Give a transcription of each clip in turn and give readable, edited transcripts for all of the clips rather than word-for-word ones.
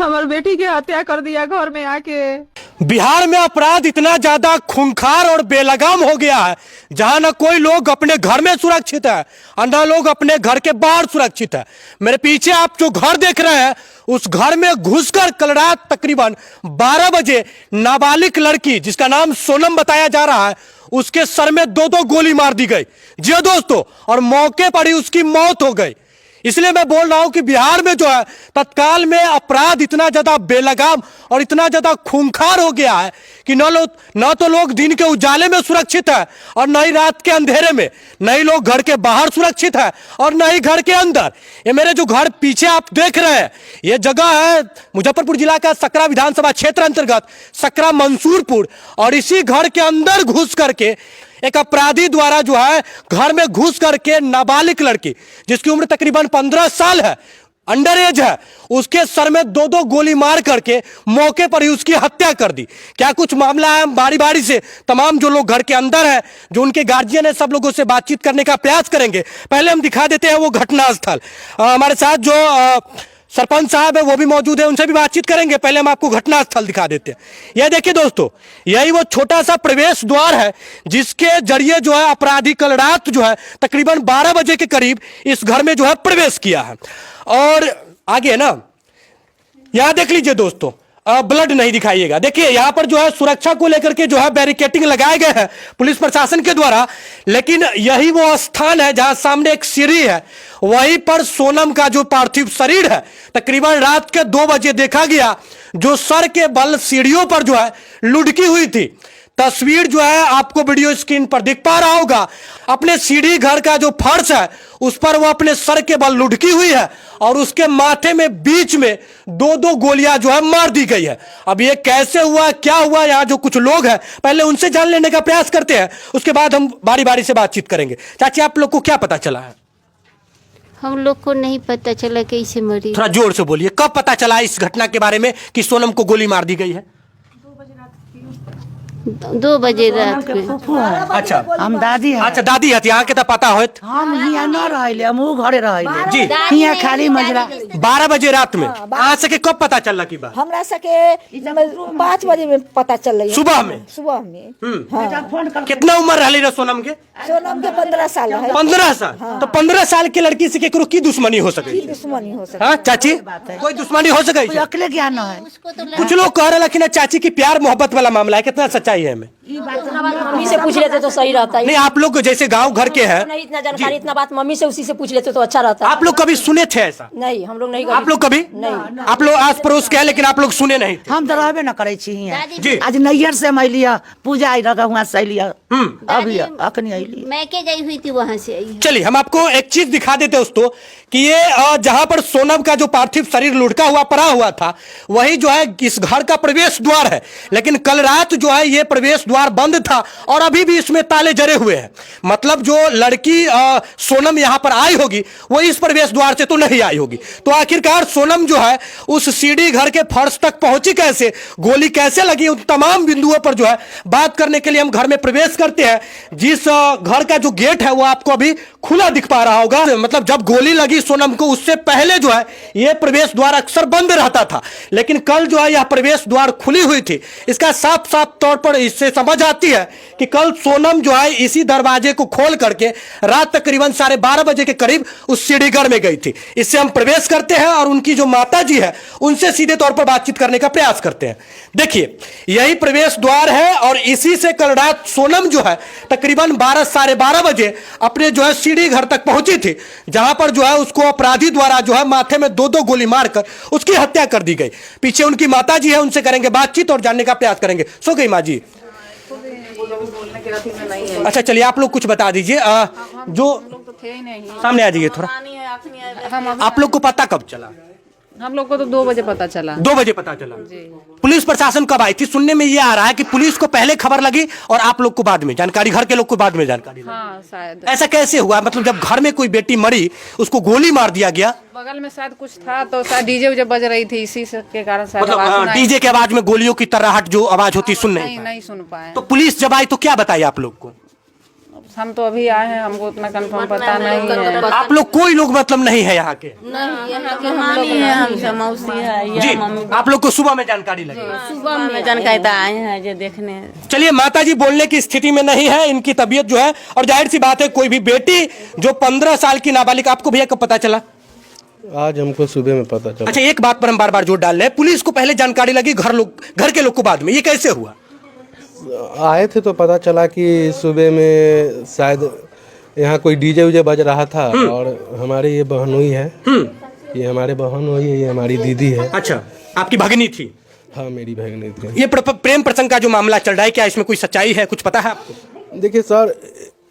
हमारी बेटी की हत्या कर दिया घर में आके। बिहार में अपराध इतना ज्यादा खूंखार और बेलगाम हो गया है, जहां ना कोई लोग अपने घर में सुरक्षित है और ना लोग अपने घर के बाहर सुरक्षित है। मेरे पीछे आप जो घर देख रहे हैं, उस घर में घुसकर कल रात तकरीबन 12 बजे नाबालिग लड़की, जिसका नाम सोनम बताया जा रहा है, उसके सर में 2-2 गोली मार दी गई। जी दोस्तों, और मौके पर ही उसकी मौत हो गई। इसलिए मैं बोल रहा हूं कि बिहार में जो है तत्काल में अपराध इतना ज्यादा बेलगाम और इतना ज्यादा खूंखार हो गया है कि न तो लोग दिन के उजाले में सुरक्षित है और न ही रात के अंधेरे में, न ही लोग घर के बाहर सुरक्षित है और न ही घर के अंदर। ये मेरे जो घर पीछे आप देख रहे हैं, ये जगह है मुजफ्फरपुर जिला का सकरा विधानसभा क्षेत्र अंतर्गत सकरा मंसूरपुर, और इसी घर के अंदर घुस करके एक अपराधी द्वारा जो है घर में घुस करके नाबालिग लड़की, जिसकी उम्र तकरीबन 15 साल है, अंडर एज है, उसके सर में 2-2 गोली मार करके मौके पर ही उसकी हत्या कर दी। क्या कुछ मामला है, हम बारी बारी से तमाम जो लोग घर के अंदर है, जो उनके गार्जियन है, सब लोगों से बातचीत करने का प्रयास करेंगे। पहले हम दिखा देते हैं वो घटनास्थल। हमारे साथ जो सरपंच साहब है वो भी मौजूद है, उनसे भी बातचीत करेंगे। पहले हम आपको घटनास्थल दिखा देते हैं। यह देखिए दोस्तों, यही वो छोटा सा प्रवेश द्वार है जिसके जरिए जो है अपराधी कल रात जो है तकरीबन 12 बजे के करीब इस घर में जो है प्रवेश किया है। और आगे ना, यहां देख लीजिए दोस्तों, ब्लड नहीं दिखाइएगा। देखिए यहां पर जो है सुरक्षा को लेकर के जो है बैरिकेटिंग लगाए गए हैं पुलिस प्रशासन के द्वारा, लेकिन यही वो स्थान है जहां सामने एक सीढ़ी है, वहीं पर सोनम का जो पार्थिव शरीर है तकरीबन रात के 2 बजे देखा गया, जो सर के बल सीढ़ियों पर जो है लुढ़की हुई थी। तस्वीर जो है आपको वीडियो स्क्रीन पर दिख पा रहा होगा। अपने सीढ़ी घर का जो फर्श है उस पर वो अपने सर के बल लुढ़की हुई है और उसके माथे में बीच में 2-2 गोलियां जो है मार दी गई है। अब ये कैसे हुआ, क्या हुआ, यहाँ जो कुछ लोग हैं पहले उनसे जान लेने का प्रयास करते हैं, उसके बाद हम बारी बारी से बातचीत करेंगे। चाची, आप लोग को क्या पता चला है? हम लोग को नहीं पता चला कैसे मरी। थोड़ा जोर से बोलिए, कब पता चला इस घटना के बारे में कि सोनम को गोली मार दी गई है? 2 बजे रात में। अच्छा, हम दादी है। अच्छा दादी है, यहाँ के तो पता होत। हम हियां न रहले, हम ऊ घरे रहले जी। हियां खाली मजरा 12 बजे रात में आ सके कब पता चल की बात? हमरा सके 5 बजे में पता चल रही है। सुबह में? सुबह में। हाँ। कितना उम्र रही रहे सोनम के? सोनम के 15 साल है। 15 साल? तो 15 साल की लड़की से केकरो की दुश्मनी हो सके? दुश्मनी हो सके। हाँ चाची, कोई दुश्मनी हो सके? अकेले ज्ञान है। कुछ लोग कह रहे लेकिन चाची की प्यार मोहब्बत वाला मामला है, कितना सच्चाई है हमें? मम्मी से पूछ लेते तो सही रहता है। नहीं, आप लोग जैसे गांव घर के हैं, नहीं इतना जानकारी, इतना बात मम्मी से उसी से पूछ लेते तो अच्छा रहता। आप लोग कभी सुने थे ऐसा? नहीं, हम लोग नहीं। आप लोग कभी नहीं। आप लोग आस पड़ोस के हैं लेकिन आप लोग सुने नहीं थे? हम तो रहबे न करे छी हियां। जी। आज नैयर से मैं लिया पूजा आई रहा हुआ से लिया। अभी अखनी आईली। मैं के गई हुई थी वहां से आई। चलिए हम आपको एक चीज दिखा देते दोस्तों कि ये जहां पर सोनम का जो पार्थिव शरीर लुढ़का हुआ पड़ा हुआ था, वही जो है इस घर का प्रवेश द्वार है। लेकिन कल रात जो है ये प्रवेश द्वार बंद था और अभी भी इसमें ताले जड़े हुए हैं। मतलब जो लड़की सोनम यहां पर आई होगी वो इस प्रवेश द्वार से तो नहीं आई होगी। तो आखिरकार सोनम जो है उस सीढ़ी घर के फर्श तक पहुंची कैसे, गोली कैसे लगी, उन तमाम बिंदुओं पर जो है बात करने के लिए हम घर में प्रवेश करते हैं। जिस घर का जो गेट है वो आपको अभी खुला दिख पा रहा होगा। मतलब जब गोली लगी सोनम को उससे पहले जो है यह प्रवेश द्वार अक्सर बंद रहता था, लेकिन कल जो है यह प्रवेश द्वार खुली हुई थी। इसका साफ साफ तौर पर इससे समझ आती है कि कल सोनम जो है इसी दरवाजे को खोल करके रात तकरीबन 12:30 बजे के करीब उस सीढ़ी घर में गई थी। इससे हम प्रवेश करते हैं और उनकी जो माता जी है उनसे सीधे तौर पर बातचीत करने का प्रयास करते हैं। देखिए यही प्रवेश द्वार है और इसी से कल रात सोनम जो है तकरीबन 12-12:30 बजे अपने जो है सीढ़ी घर तक पहुंची थी, जहां पर जो है उसको अपराधी द्वारा जो है माथे में 2-2 गोली मारकर उसकी हत्या कर दी गई। पीछे उनकी माता जी है, उनसे करेंगे बातचीत और जानने का प्रयास करेंगे। सो गई माँ जी? अच्छा चलिए आप लोग कुछ बता दीजिए। जो सामने आ जाइए थोड़ा। आप लोग को पता कब चला? हम लोग को तो 2 बजे पता चला। 2 बजे पता चला। पुलिस प्रशासन कब आई थी? सुनने में ये आ रहा है कि पुलिस को पहले खबर लगी और आप लोग को बाद में जानकारी, घर के लोग को बाद में जानकारी लगी। हाँ शायद। ऐसा कैसे हुआ? मतलब जब घर में कोई बेटी मरी उसको गोली मार दिया गया, बगल में शायद कुछ था तो शायद डीजे उजे बज रही थी, इसी से के कारण शायद मतलब डीजे के आवाज में गोलियों की तरह जो आवाज होती सुन नहीं सुन पाए। तो पुलिस जब आई तो क्या बताई आप लोग को? हम तो अभी आए हैं, हमको उतना कंफर्म पता नहीं है। आप लोग कोई लोग मतलब नहीं है यहाँ के? हमसे मौसी है जी, आप लोग को सुबह में जानकारी लगी? सुबह में जानकारी आए हैं जो देखने। चलिए, माता जी बोलने की स्थिति में नहीं है, इनकी तबीयत जो है, और जाहिर सी बात है कोई भी बेटी जो 15 साल की नाबालिग, आपको भैया कब पता चला? आज हमको सुबह में पता चला। अच्छा, एक बात पर हम बार बार जोर डाल रहे हैं, पुलिस को पहले जानकारी लगी, घर के लोग को बाद में, ये कैसे हुआ? आए थे तो पता चला कि सुबह में शायद यहाँ कोई डीजे उजे बज रहा था, और हमारी ये बहनोई है, ये हमारे बहन हुई है, ये हमारी दीदी है। अच्छा, आपकी भगनी थी? हाँ, मेरी भगनी थी। ये प्रेम प्रसंग का जो मामला चल रहा है, क्या इसमें कोई सच्चाई है, कुछ पता है आपको? देखिए सर,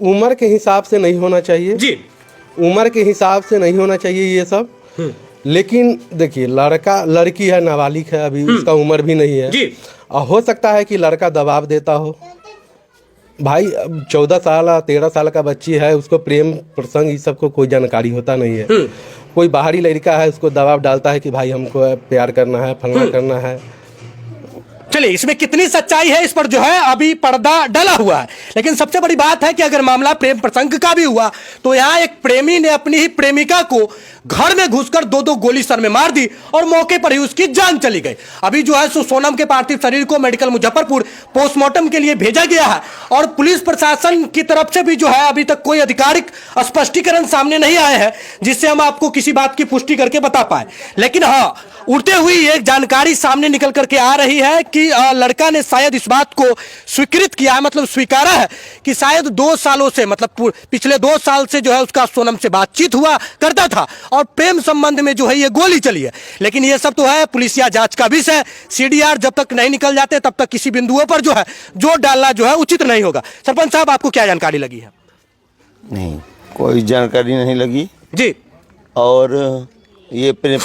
उम्र के हिसाब से नहीं होना चाहिए जी, उम्र के हिसाब से नहीं होना चाहिए ये सब। लेकिन देखिए, लड़की है, नाबालिग है, अभी उसका उम्र भी नहीं है जी। और हो सकता है कि लड़का दबाव देता हो। भाई, 14 साल 13 साल का बच्ची है, उसको प्रेम प्रसंग इस सब को कोई जानकारी होता नहीं है। कोई बाहरी लड़का है, उसको दबाव डालता है कि भाई हमको प्यार करना है, फलना करना है। चलिए, इसमें कितनी सच्चाई है इस पर जो है अभी पर्दा डला हुआ है, लेकिन सबसे बड़ी बात है कि अगर मामला प्रेम प्रसंग का भी हुआ तो यहाँ एक प्रेमी ने अपनी ही प्रेमिका को घर में घुसकर 2-2 गोली सर में मार दी और मौके पर ही उसकी जान चली गई। अभी जो है सोनम के पार्थिव शरीर को मेडिकल मुजफ्फरपुर पोस्टमार्टम के लिए भेजा गया है, और पुलिस प्रशासन की तरफ से भी जो है अभी तक कोई आधिकारिक स्पष्टीकरण सामने नहीं आए हैं जिससे हम आपको किसी बात की पुष्टि करके बता पाए। लेकिन हाँ, उड़ते हुई एक जानकारी सामने निकल करके आ रही है कि लड़का ने शायद इस बात को स्वीकृत किया है, मतलब स्वीकारा है कि शायद 2 सालों से, मतलब पिछले 2 साल से जो है उसका सोनम से बातचीत हुआ करता था और प्रेम संबंध में जो है ये गोली चली है। लेकिन ये सब तो है पुलिसिया जांच का विषय। सीडीआर जब तक नहीं निकल जाते तब तक किसी बिंदुओं पर जो है जोर डालना जो है उचित नहीं होगा। सरपंच साहब, आपको क्या जानकारी लगी है? नहीं, कोई जानकारी नहीं लगी जी। और ये प्रेम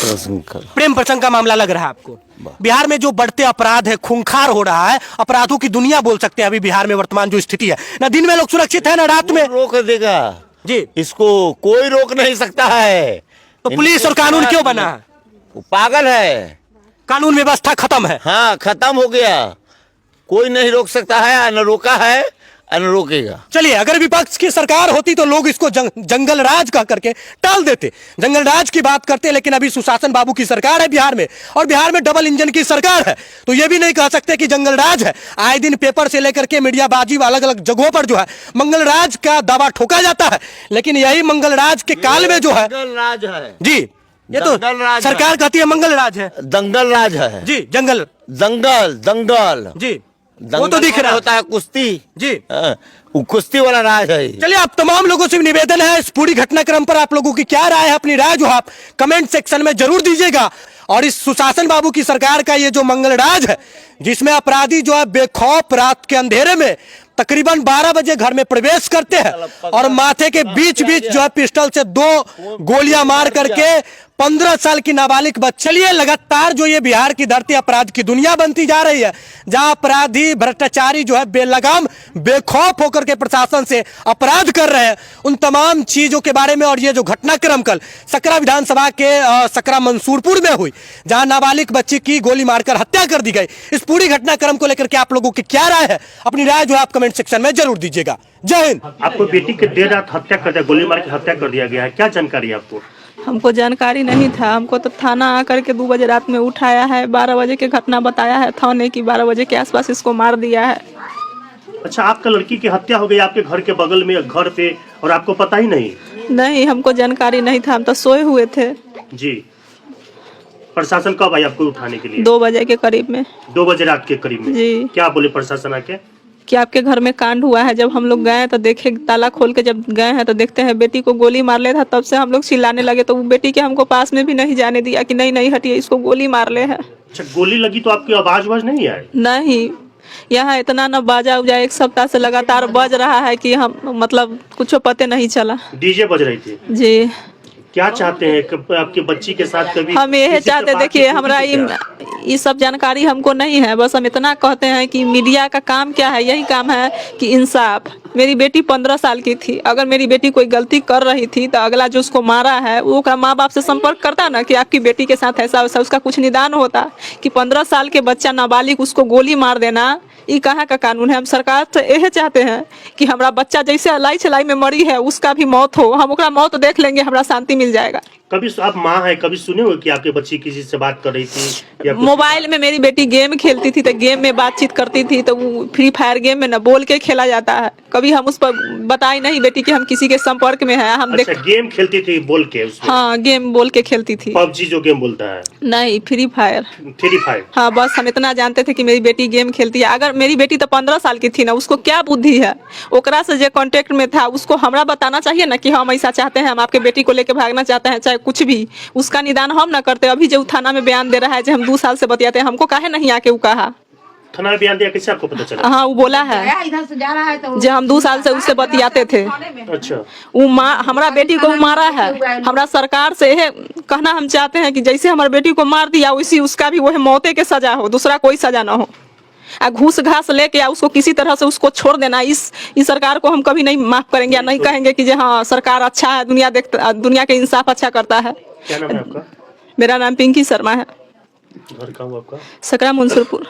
प्रसंग का मामला लग रहा है आपको? बिहार में जो बढ़ते अपराध है, खूंखार हो रहा है, अपराधों की दुनिया बोल सकते हैं अभी बिहार में वर्तमान जो स्थिति है, ना दिन में लोग सुरक्षित है ना रात में। रोक देगा जी, इसको कोई रोक नहीं सकता है। तो पुलिस और कानून क्यों बना है? वो पागल है, कानून व्यवस्था खत्म है। हाँ, खत्म हो गया, कोई नहीं रोक सकता है, न रोका है न रोकेगा। चलिए, अगर विपक्ष की सरकार होती तो लोग इसको जंगल राज कह करके टाल देते, जंगल राज की बात करते, लेकिन अभी सुशासन बाबू की सरकार है बिहार में, और बिहार में डबल इंजन की सरकार है, तो ये भी नहीं कह सकते कि जंगल राज है। आए दिन पेपर से लेकर के मीडियाबाजी अलग अलग जगहों पर जो है मंगल राज का दावा ठोका जाता है, लेकिन यही मंगल राज के काल में जो है राज है जी, ये तो सरकार कहती है मंगल राज है, दंगल राज है जी, जंगल दंगल जी, वो तो दिख रहा होता है कुश्ती जी, वो कुश्ती वाला राज है। चलिए, आप तमाम लोगों से निवेदन है, इस पूरी घटनाक्रम पर आप लोगों की क्या राय है, अपनी राय जो आप कमेंट सेक्शन में जरूर दीजिएगा। और इस सुशासन बाबू की सरकार का ये जो मंगल राज है, जिसमें अपराधी जो है बेखौफ रात के अंधेरे में तकरीबन 12 बजे घर में प्रवेश करते हैं और माथे के बीच जो है पिस्टल से 2 गोलियां मार करके 15 साल की नाबालिग बच्ची। चलिए, लगातार जो ये बिहार की धरती अपराध की दुनिया बनती जा रही है, जहां अपराधी भ्रष्टाचारी जो है बेलगाम बेखौफ होकर के प्रशासन से अपराध कर रहे हैं, उन तमाम चीजों के बारे में। और ये जो घटनाक्रम कल सकरा विधानसभा के सकरा मंसूरपुर में हुई, जहां नाबालिग बच्ची की गोली मारकर हत्या कर दी गई, इस पूरी घटनाक्रम को लेकर के आप लोगों की क्या राय है, अपनी राय जो है आप कमेंट सेक्शन में जरूर दीजिएगा। जय हिंद। आपको बेटी के देर रात हत्या कर दिया, गोली मार के हत्या कर दिया गया है, क्या जानकारी है आपको? हमको जानकारी नहीं था, हमको तो थाना आकर के 2 बजे रात में उठाया है, 12 बजे की घटना बताया है थाने की, 12 बजे के आसपास इसको मार दिया है। अच्छा, आपका लड़की की हत्या हो गई आपके घर के बगल में, घर पे, और आपको पता ही नहीं? नहीं, हमको जानकारी नहीं था, हम तो सोए हुए थे जी। प्रशासन कब आई आपको उठाने के लिए? 2 बजे के करीब में। 2 बजे रात के करीब में जी। क्या बोले प्रशासन आके? कि आपके घर में कांड हुआ है। जब हम लोग गए तो देखे, ताला खोल के जब गए हैं तो देखते हैं बेटी को गोली मार ले था। तब से हम लोग चिल्लाने लगे, तो वो बेटी के हमको पास में भी नहीं जाने दिया कि नहीं हटिए, इसको गोली मार ले है। अच्छा, गोली लगी तो आपकी आवाज नहीं आई? नहीं, यहाँ इतना न बाजा उजा 1 सप्ताह से लगातार बज रहा है कि हम मतलब कुछ पते नहीं चला। डीजे बज रही थी जी। क्या चाहते हैं कि आपके बच्ची के साथ कभी? हम यही चाहते, देखिए हमारा ये सब जानकारी हमको नहीं है, बस हम इतना कहते हैं कि मीडिया का काम क्या है, यही काम है कि इंसाफ। मेरी बेटी 15 साल की थी, अगर मेरी बेटी कोई गलती कर रही थी तो अगला जो उसको मारा है वो का माँ बाप से संपर्क करता ना कि आपकी बेटी के साथ ऐसा वैसा, उसका कुछ निदान होता। कि 15 साल के बच्चा नाबालिग उसको गोली मार देना, ये कहाँ का कानून है? हम सरकार से यह चाहते हैं कि हमारा बच्चा जैसे अलाई छलाई में मरी है उसका भी मौत हो, हम ओकरा मौत देख लेंगे, हमारा शांति मिल जाएगा। कभी आप माँ है, कभी सुने हो कि आपके बच्ची किसी से बात कर रही थी या मोबाइल में मेरी बेटी गेम खेलती थी तो गेम में बातचीत करती थी, तो वो फ्री फायर गेम में न बोल के खेला जाता है। कभी हम उस पर बताई नहीं बेटी कि हम किसी के संपर्क में है। हम अच्छा, गेम खेलती थी बोल के उसमें? हाँ, गेम बोल के खेलती थी। पबजी जो गेम बोलता है? नहीं, फ्री फायर। Free fire? हाँ, बस हम इतना जानते थे कि मेरी बेटी गेम खेलती है। अगर मेरी बेटी तो 15 साल की थी ना, उसको क्या बुद्धि है? ओकरा से जो कांटेक्ट में था उसको हमरा बताना चाहिए ना कि हम ऐसा चाहते हैं, हम आपके बेटी को लेके भागना चाहते हैं, चाहे कुछ भी। उसका निदान हम ना करते। अभी जो थाना में बयान दे रहा है जो हम 2 साल से बतियाते हैं, हमको काहे नहीं आके वो कहा? थाना में बयान दिया, कैसे आपको पता चला? हाँ, वो बोला है इधर से जा रहा है तो जो हम 2 साल से उससे बतियाते थे। अच्छा, वो हमारा बेटी को मारा है। हमारा सरकार से यह कहना हम चाहते हैं कि जैसे हमारी बेटी को मार दिया वैसी उसका भी वह मौते के सजा हो, दूसरा कोई सजा ना हो। घूस घास लेके या उसको किसी तरह से उसको छोड़ देना, इस सरकार को हम कभी नहीं माफ करेंगे या नहीं कहेंगे कि हाँ सरकार अच्छा है, दुनिया के इंसाफ अच्छा करता है। क्या नाम है आपका? मेरा नाम पिंकी शर्मा है। घर कहाँ हुआ आपका? सकरा मंसूरपुर।